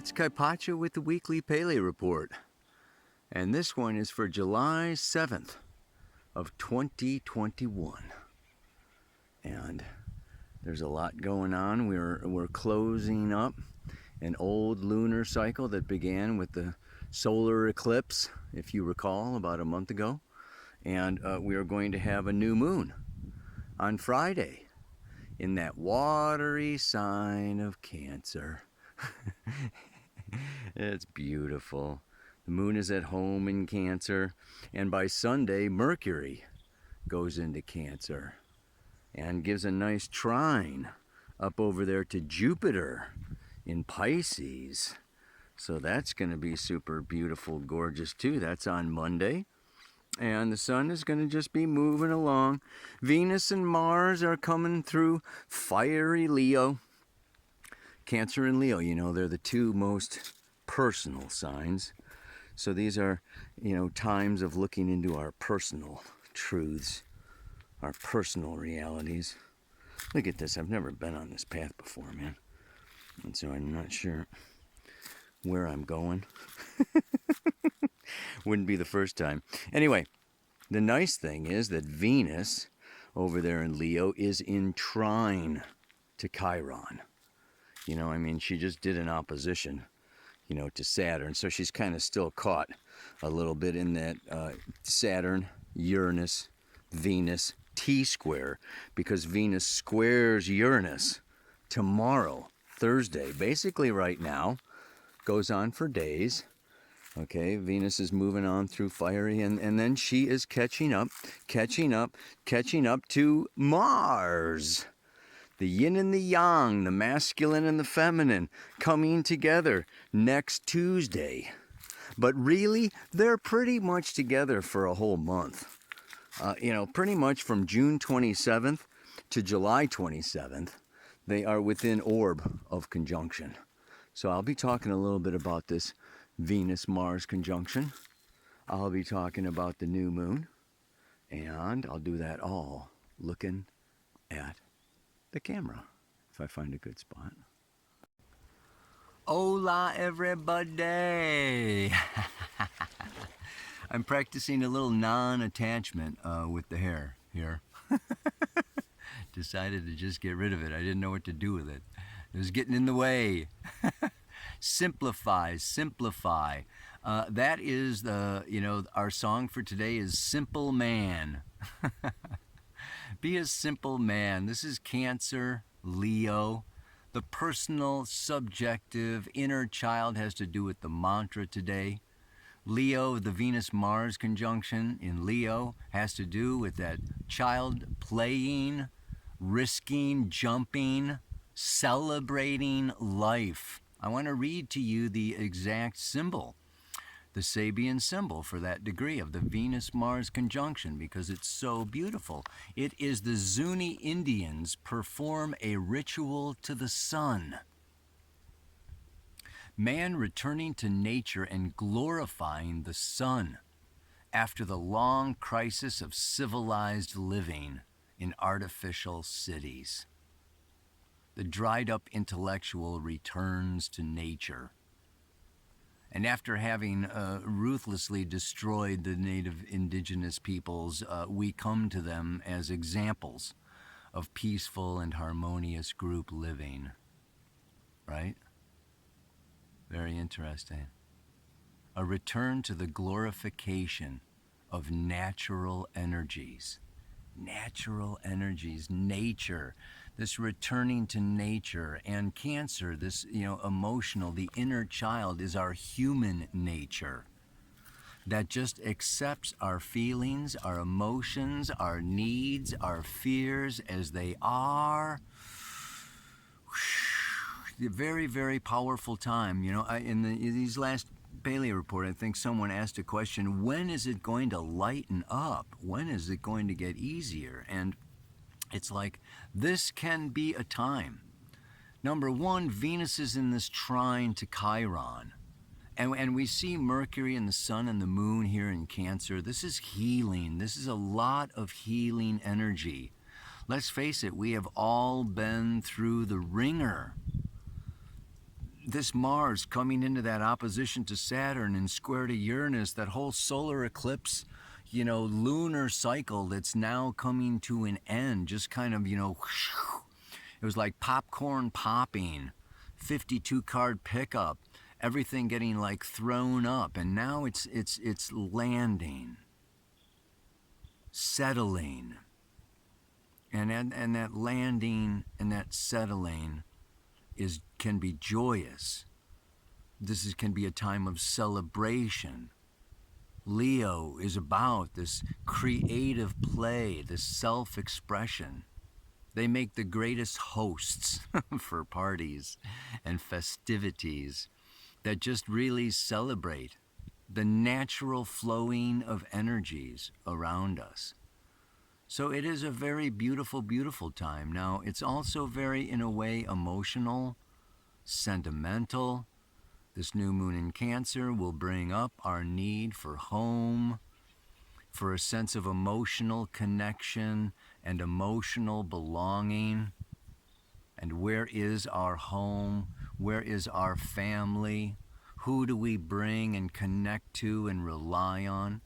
it's Kaipacha with the Weekly Paleo Report. And this one is for July 7th of 2021. And there's a lot going on. We're closing up an old lunar cycle that began with the solar eclipse, if you recall, about a month ago. And we are going to have a new moon on Friday in that watery sign of Cancer. It's beautiful. The moon is at home in Cancer, and by Sunday, Mercury goes into Cancer and gives a nice trine up over there to Jupiter in Pisces. So that's going to be super beautiful, gorgeous too. That's on Monday. And the sun is going to just be moving along. Venus and Mars are coming through fiery Leo. Cancer and Leo, you know, they're the two most personal signs. So these are, you know, times of looking into our personal truths, our personal realities. Look at this. I've never been on this path before, man. And so I'm not sure where I'm going. Wouldn't be the first time. Anyway, the nice thing is that Venus over there in Leo is in trine to Chiron. You know, I mean, she just did an opposition, you know, to Saturn. So she's kind of still caught a little bit in that Saturn, Uranus, Venus T-square, because Venus squares Uranus tomorrow, Thursday. Basically right now, goes on for days. Okay, Venus is moving on through fiery, and then she is catching up to Mars. The yin and the yang, the masculine and the feminine, coming together next Tuesday. But really, they're pretty much together for a whole month. You know, pretty much from June 27th to July 27th, they are within orb of conjunction. So I'll be talking a little bit about this Venus-Mars conjunction. I'll be talking about the new moon. And I'll do that all looking at the camera, if I find a good spot. Hola, everybody! I'm practicing a little non-attachment with the hair here. Decided to just get rid of it. I didn't know what to do with it. It was getting in the way. Simplify, simplify. That is the, you know, our song for today is Simple Man. Be a simple man. This is Cancer, Leo. The personal, subjective, inner child has to do with the mantra today. Leo, the Venus-Mars conjunction in Leo, has to do with that child playing, risking, jumping, celebrating life. I want to read to you the exact symbol, the Sabian symbol for that degree of the Venus-Mars conjunction, because it's so beautiful. It is the Zuni Indians perform a ritual to the sun. Man returning to nature and glorifying the sun after the long crisis of civilized living in artificial cities. The dried up intellectual returns to nature. And after having ruthlessly destroyed the native indigenous peoples, we come to them as examples of peaceful and harmonious group living. Right? Very interesting. A return to the glorification of natural energies. Natural energies, nature. This returning to nature. And Cancer, this, you know, emotional, the inner child is our human nature that just accepts our feelings, our emotions, our needs, our fears as they are. A very, very powerful time. You know, in these last Paleo report, I think someone asked a question, when is it going to lighten up? When is it going to get easier? And it's like, this can be a time. Number one, Venus is in this trine to Chiron. And we see Mercury and the sun and the moon here in Cancer. This is healing. This is a lot of healing energy. Let's face it, we have all been through the ringer. this Mars coming into that opposition to Saturn and square to Uranus, that whole solar eclipse, lunar cycle that's now coming to an end, just kind of, it was like popcorn popping, 52 card pickup, everything getting like thrown up, and now it's landing, settling. And that landing and that settling can be joyous. Can be a time of celebration. Leo is about this creative play, this self-expression. They make the greatest hosts for parties and festivities that just really celebrate the natural flowing of energies around us. So it is a very beautiful, beautiful time. Now, it's also very, in a way, emotional, sentimental. This new moon in Cancer will bring up our need for home, for a sense of emotional connection and emotional belonging. And where is our home? Where is our family? Who do we bring and connect to and rely on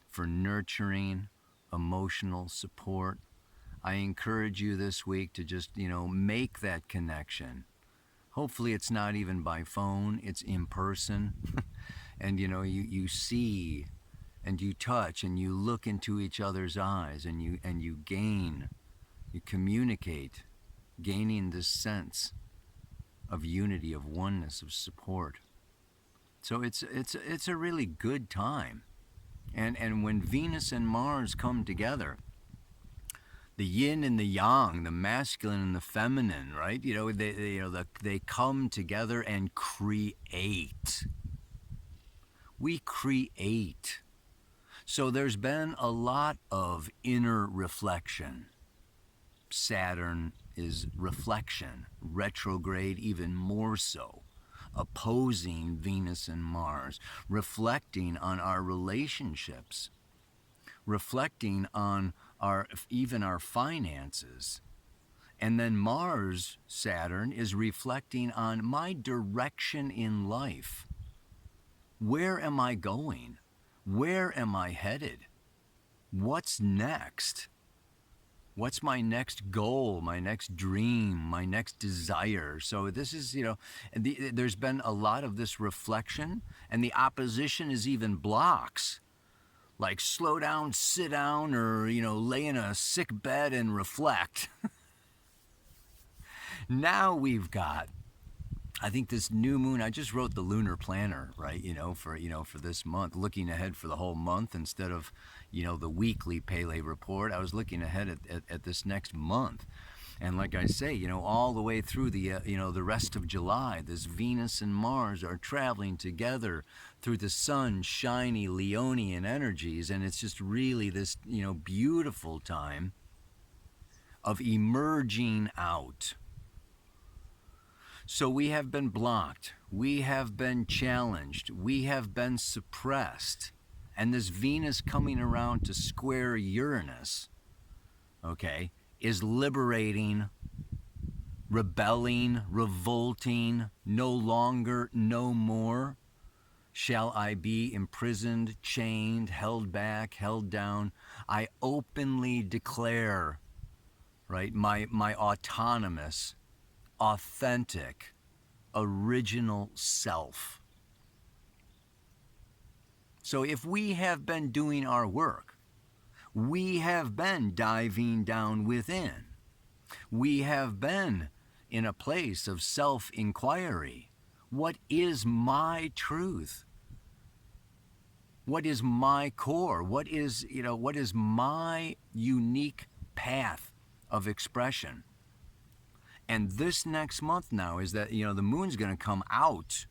for nurturing, emotional support? I encourage you this week to just, make that connection. Hopefully it's not even by phone, it's in person. And, you see and you touch and you look into each other's eyes and you communicate, gaining this sense of unity, of oneness, of support. So it's a really good time. And when Venus and Mars come together, the yin and the yang, the masculine and the feminine, right? They come together and create. We create. So there's been a lot of inner reflection. Saturn is reflection, retrograde even more so, opposing Venus and Mars, reflecting on our relationships, reflecting on even our finances. And then Mars, Saturn, is reflecting on my direction in life. Where am I going? Where am I headed? What's next? What's my next goal, my next dream, my next desire? So this is, there's been a lot of this reflection, and the opposition is even blocks. Like slow down, sit down, or, lay in a sick bed and reflect. Now we've got, I think, this new moon. I just wrote the lunar planner, right? For this month, looking ahead for the whole month instead of, the weekly Pele report. I was looking ahead at this next month. And like I say, all the way through the rest of July, this Venus and Mars are traveling together through the sun, shiny Leonian energies. And it's just really this, beautiful time of emerging out. So we have been blocked. We have been challenged. We have been suppressed. And this Venus coming around to square Uranus, okay, is liberating, rebelling, revolting. No longer, no more shall I be imprisoned, chained, held back, held down. I openly declare, right, my autonomous, authentic, original self. So if we have been doing our work, we have been diving down within. We have been in a place of self-inquiry. What is my truth? What is my core? What is my unique path of expression? And this next month now is that, the moon's going to come out,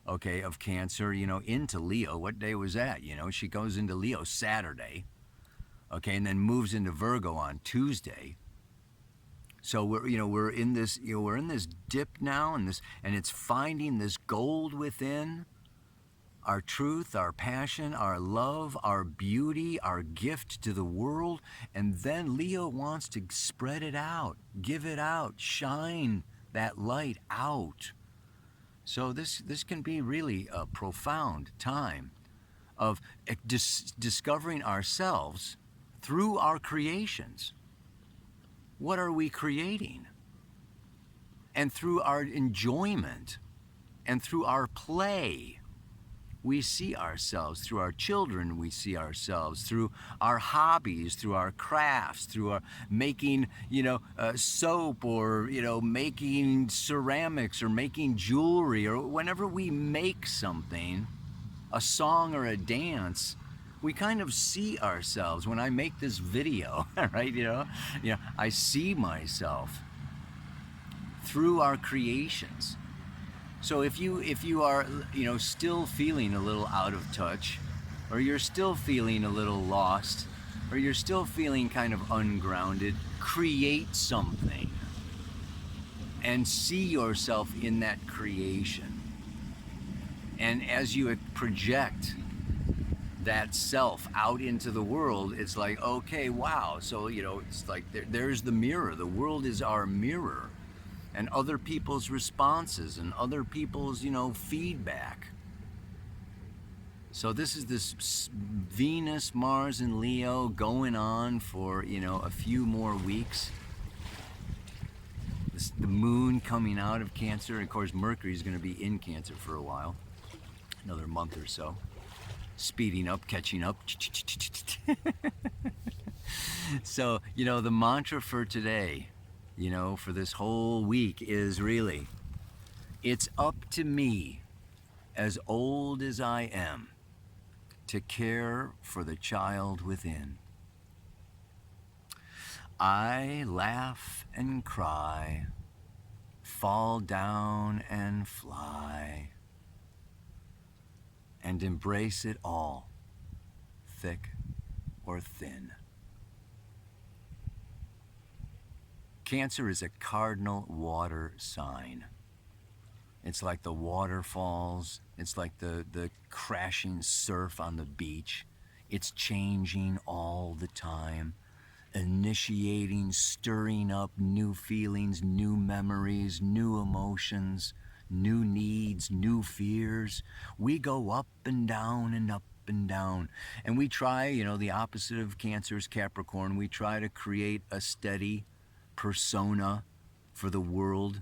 okay, of Cancer, into Leo. What day was that? She goes into Leo Saturday. Okay, and then moves into Virgo on Tuesday. So we're in this dip now, and it's finding this gold within, our truth, our passion, our love, our beauty, our gift to the world, and then Leo wants to spread it out, give it out, shine that light out. So this can be really a profound time of discovering ourselves through our creations. What are we creating? And through our enjoyment and through our play, we see ourselves. Through our children, we see ourselves. Through our hobbies, through our crafts, through our making, soap, or, making ceramics, or making jewelry, or whenever we make something, a song or a dance, we kind of see ourselves. When I make this video, right, I see myself through our creations. So if you are, still feeling a little out of touch, or you're still feeling a little lost, or you're still feeling kind of ungrounded, create something and see yourself in that creation. And as you project that self out into the world, it's like, okay, wow. So, it's like there's the mirror. The world is our mirror. And other people's responses and other people's, feedback. So this is this Venus, Mars, and Leo going on for, a few more weeks. The moon coming out of Cancer. And of course, Mercury is going to be in Cancer for a while. Another month or so. Speeding up, catching up. So, the mantra for today, for this whole week is really, it's up to me, as old as I am, to care for the child within. I laugh and cry, fall down and fly, and embrace it all, thick or thin. Cancer is a cardinal water sign. It's like the waterfalls. It's like the crashing surf on the beach. It's changing all the time, initiating, stirring up new feelings, new memories, new emotions, new needs, new fears. We go up and down and up and down. And we try, the opposite of Cancer is Capricorn. We try to create a steady persona for the world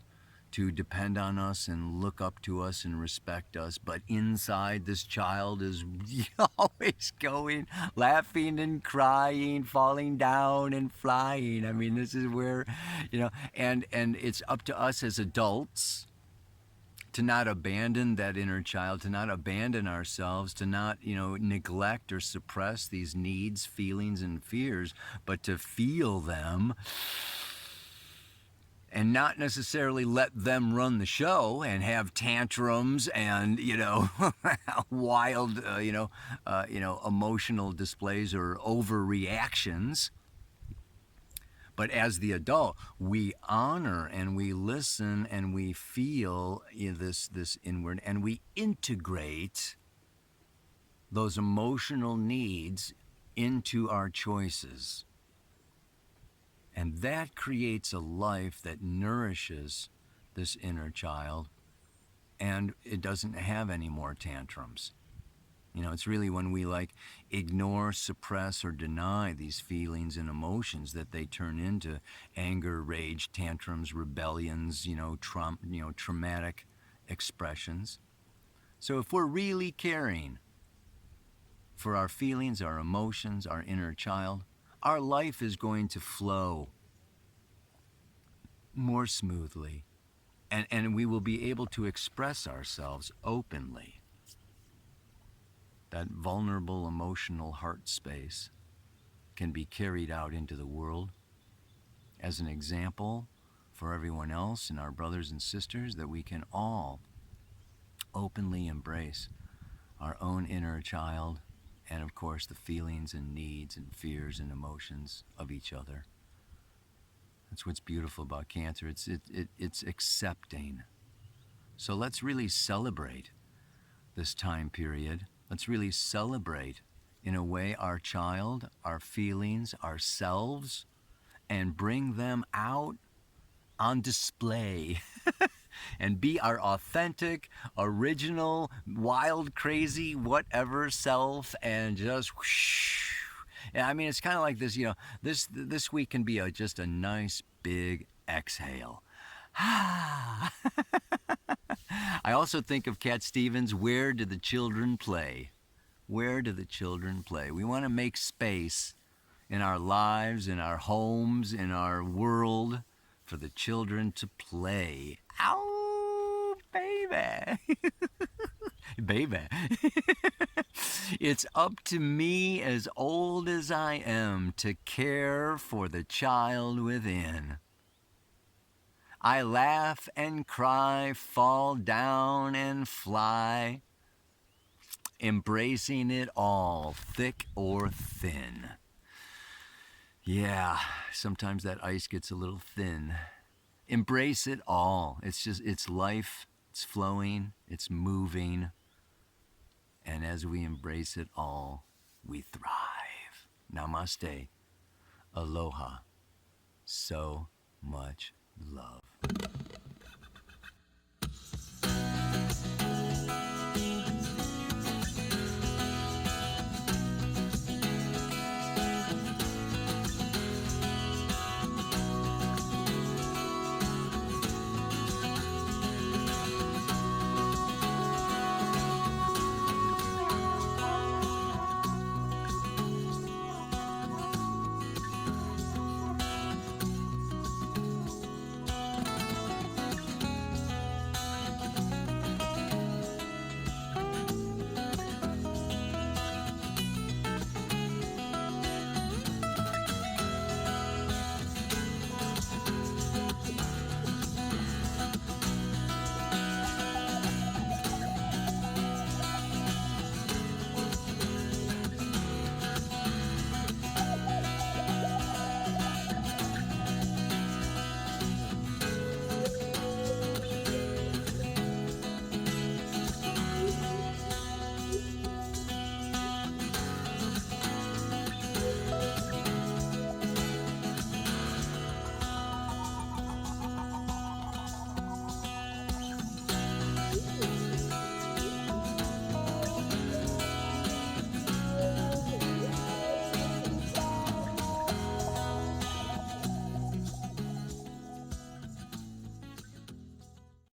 to depend on us and look up to us and respect us. But inside, this child is always going, laughing and crying, falling down and flying. I mean, this is where, and it's up to us as adults to not abandon that inner child, to not abandon ourselves, to not, neglect or suppress these needs, feelings, and fears, but to feel them and not necessarily let them run the show and have tantrums and, wild, emotional displays or overreactions. But as the adult, we honor and we listen and we feel this inward, and we integrate those emotional needs into our choices. And that creates a life that nourishes this inner child, and it doesn't have any more tantrums. It's really when we ignore, suppress, or deny these feelings and emotions that they turn into anger, rage, tantrums, rebellions, traumatic expressions. So if we're really caring for our feelings, our emotions, our inner child, our life is going to flow more smoothly, and we will be able to express ourselves openly. That vulnerable emotional heart space can be carried out into the world as an example for everyone else and our brothers and sisters, that we can all openly embrace our own inner child, and of course the feelings and needs and fears and emotions of each other. That's what's beautiful about Cancer. It's accepting. So let's really celebrate this time period. Let's really celebrate, in a way, our child, our feelings, ourselves, and bring them out on display and be our authentic, original, wild, crazy, whatever self, and just whoosh. Yeah, I mean, it's kind of like this, this week can be just a nice big exhale. I also think of Cat Stevens, Where Do the Children Play? Where do the children play? We want to make space in our lives, in our homes, in our world for the children to play. Ow, baby. Baby. It's up to me, as old as I am, to care for the child within. I laugh and cry, fall down and fly, embracing it all, thick or thin. Yeah, sometimes that ice gets a little thin. Embrace it all. It's life, it's flowing, it's moving. And as we embrace it all, we thrive. Namaste. Aloha. So much love.